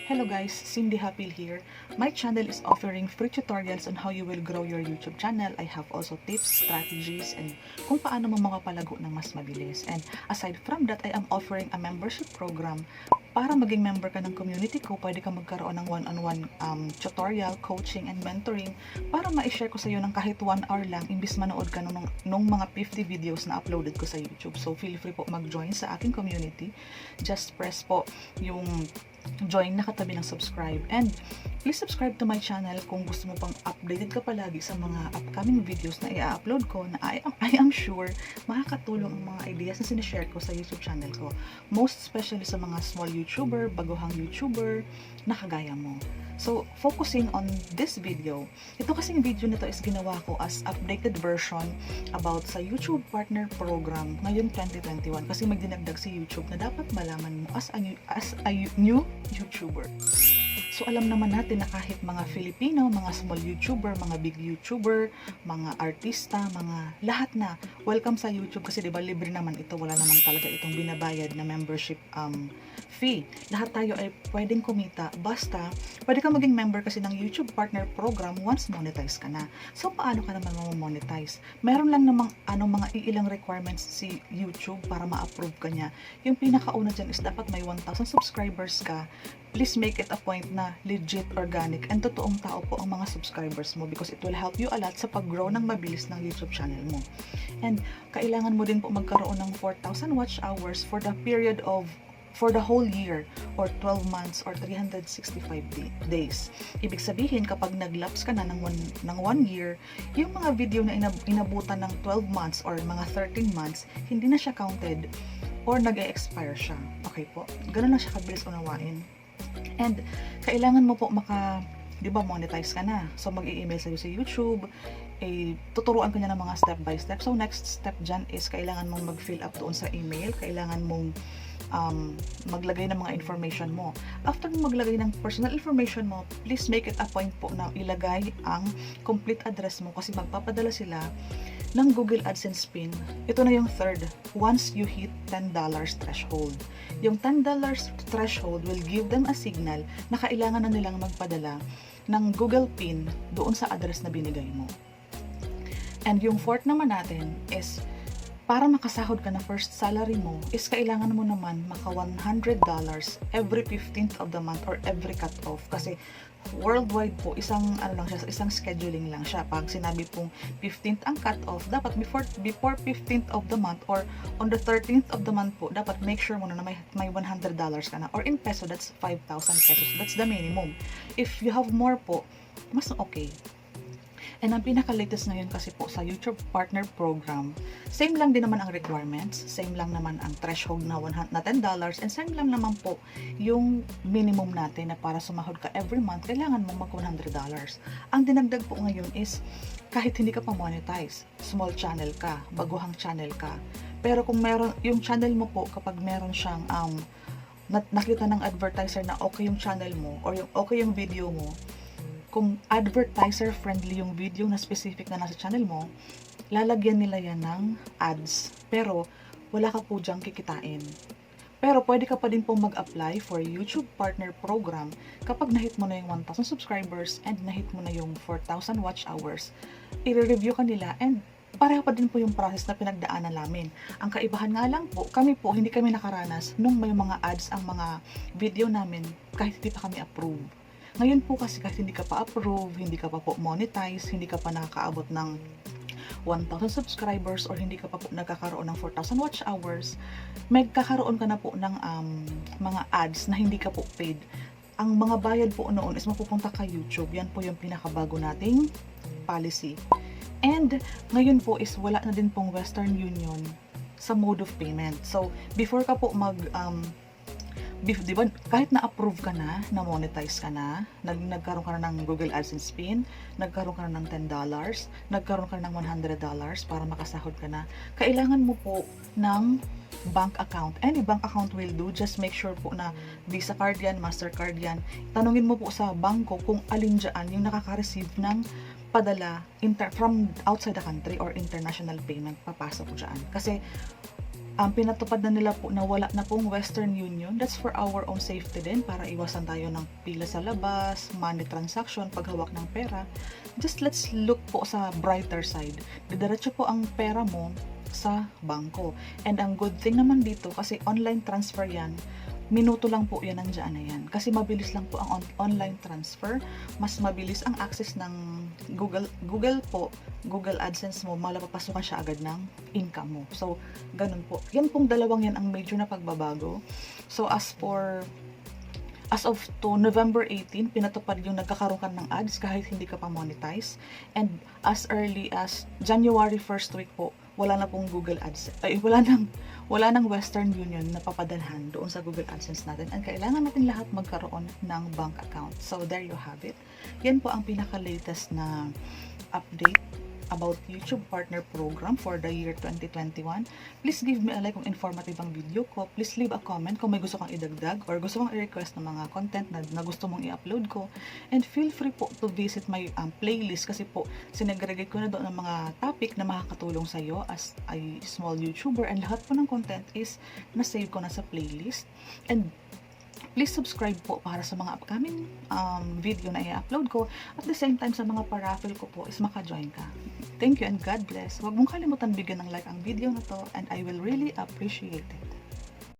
Hello guys, Cindy Hapil here. My channel is offering free tutorials on how you will grow your YouTube channel. I have also tips, strategies, and kung paano mo makapalago ng mas mabilis. And aside from that, I am offering a membership program. Para maging member ka ng community ko, pwede ka magkaroon ng one-on-one tutorial, coaching, and mentoring para ma-share ko sa iyo ng kahit 1 hour lang imbis manood ka nung mga 50 videos na uploaded ko sa YouTube. So feel free po mag-join sa aking community. Just press po yung join na katabi ng subscribe, and please subscribe to my channel kung gusto mo pang updated ka palagi sa mga upcoming videos na i-upload ko na I am sure makakatulong ang mga ideas na sinishare ko sa YouTube channel ko, most especially sa mga small YouTuber, baguhang YouTuber na kagaya mo. So, focusing on this video, ito kasing video nito is ginawa ko as updated version about sa YouTube Partner Program ngayong 2021 kasi magdinagdag si YouTube na dapat malaman mo as a new YouTuber. So, alam naman natin na kahit mga Filipino, mga small YouTuber, mga big YouTuber, mga artista, mga lahat na welcome sa YouTube kasi diba libre naman ito, wala naman talaga itong binabayad na membership fee. Lahat tayo ay pwedeng kumita basta pwede ka maging member kasi ng YouTube Partner Program once monetize ka na. So, paano ka naman monetize? Meron lang namang mga iilang requirements si YouTube para ma-approve ka niya. Yung pinakauna dyan is dapat may 1,000 subscribers ka. Please make it a point na legit, organic, and totoong tao po ang mga subscribers mo because it will help you a lot sa pag-grow ng mabilis ng YouTube channel mo. And kailangan mo din po magkaroon ng 4,000 watch hours for the whole year or 12 months or 365 days. Ibig sabihin, kapag nag-lapse ka na ng 1 year, yung mga video na inabutan ng 12 months or mga 13 months, hindi na siya counted or nag-e-expire siya. Okay po? Ganun lang siya kabilis unawain. And kailangan mo po monetize ka na. So, mag-i-email sa'yo sa YouTube, tuturuan ko niya ng mga step by step. So, next step dyan is kailangan mong mag-fill up doon sa email. Kailangan mong maglagay ng mga information mo. After mo maglagay ng personal information mo, please make it a point po na ilagay ang complete address mo kasi magpapadala sila ng Google AdSense pin. Ito na yung third, once you hit $10 threshold. Yung $10 threshold will give them a signal na kailangan na nilang magpadala ng Google pin doon sa address na binigay mo. And yung fourth naman natin is para makasahod ka na first salary mo is kailangan mo naman maka $100 every 15th of the month or every cut-off kasi worldwide po isang scheduling lang siya. Pag sinabi pong 15th ang cut-off, dapat before 15th of the month or on the 13th of the month po, dapat make sure mo na may $100 ka na, or in peso that's 5,000 pesos. That's the minimum. If you have more po, mas okay. And ang pinaka-latest ngayon kasi po sa YouTube Partner Program, same lang din naman ang requirements, same lang naman ang threshold na $10, and same lang naman po yung minimum natin na para sumahod ka every month, kailangan mo mag $100. Ang dinagdag po ngayon is kahit hindi ka pa monetize, small channel ka, baguhang channel ka, pero kung meron yung channel mo po, kapag meron siyang nakita ng advertiser na okay yung channel mo or yung okay yung video mo, kung advertiser friendly yung video na specific na nasa channel mo, lalagyan nila yan ng ads. Pero wala ka po dyang kikitain. Pero pwede ka pa din po mag-apply for YouTube Partner Program kapag nahit mo na yung 1,000 subscribers and nahit mo na yung 4,000 watch hours. I-review ka nila and pareho pa din po yung process na pinagdaanan namin. Ang kaibahan nga lang po, hindi kami nakaranas nung may mga ads ang mga video namin kahit hindi pa kami approve. Ngayon po kasi hindi ka pa approve, hindi ka pa po monetize, hindi ka pa nakakaabot ng 1,000 subscribers or hindi ka pa po nagkakaroon ng 4,000 watch hours, magkakaroon ka na po ng mga ads na hindi ka po paid. Ang mga bayad po noon is mapupunta kay YouTube. Yan po yung pinakabago nating policy. And ngayon po is wala na din pong Western Union sa mode of payment. So, before ka po diba, kahit na-approve ka na monetize ka na, nagkaroon ka na ng Google AdSense pin, nagkaroon ka na ng $10, nagkaroon ka na ng $100 para makasahod ka na, kailangan mo po ng bank account. Any bank account will do. Just make sure po na Visa card yan, Mastercard yan. Tanungin mo po sa bangko kung alin dyan yung nakaka-receive ng padala from outside the country or international payment, papasok dyan. Kasi pinatupad na nila po na wala na pong Western Union. That's for our own safety din, para iwasan tayo ng pila sa labas, money transaction, paghawak ng pera. Just let's look po sa brighter side. Didiretso po ang pera mo sa bangko. And ang good thing naman dito, kasi online transfer yan, minuto lang po yan, nandiyan na yan. Kasi mabilis lang po ang online transfer, mas mabilis ang access ng Google po, Google AdSense mo, malapapasukan siya agad ng income mo. So, ganun po. Yan pong dalawang yan ang major na pagbabago. So, as of to November 18, pinatupad yung nagkakaroon ka ng ads kahit hindi ka pa monetize. And as early as January 1st week po, wala na pong Google AdSense, wala nang Western Union na papadalhan doon sa Google AdSense natin. And kailangan natin lahat magkaroon ng bank account. So, there you have it. Yan po ang pinaka-latest na update about YouTube Partner Program for the year 2021. Please give me a like kung informative ang video ko. Please leave a comment kung may gusto kang idagdag or gusto kang i-request ng mga content na gusto mong i-upload ko. And feel free po to visit my playlist, kasi po sinagregate ko na doon ng mga topic na makakatulong sa iyo as a small YouTuber, and lahat po ng content is na-save ko na sa playlist. And please subscribe po para sa mga upcoming video na i-upload ko. At the same time, sa mga paraffle ko po is maka-join ka. Thank you and God bless. Huwag mong kalimutan bigyan ng like ang video na to, and I will really appreciate it.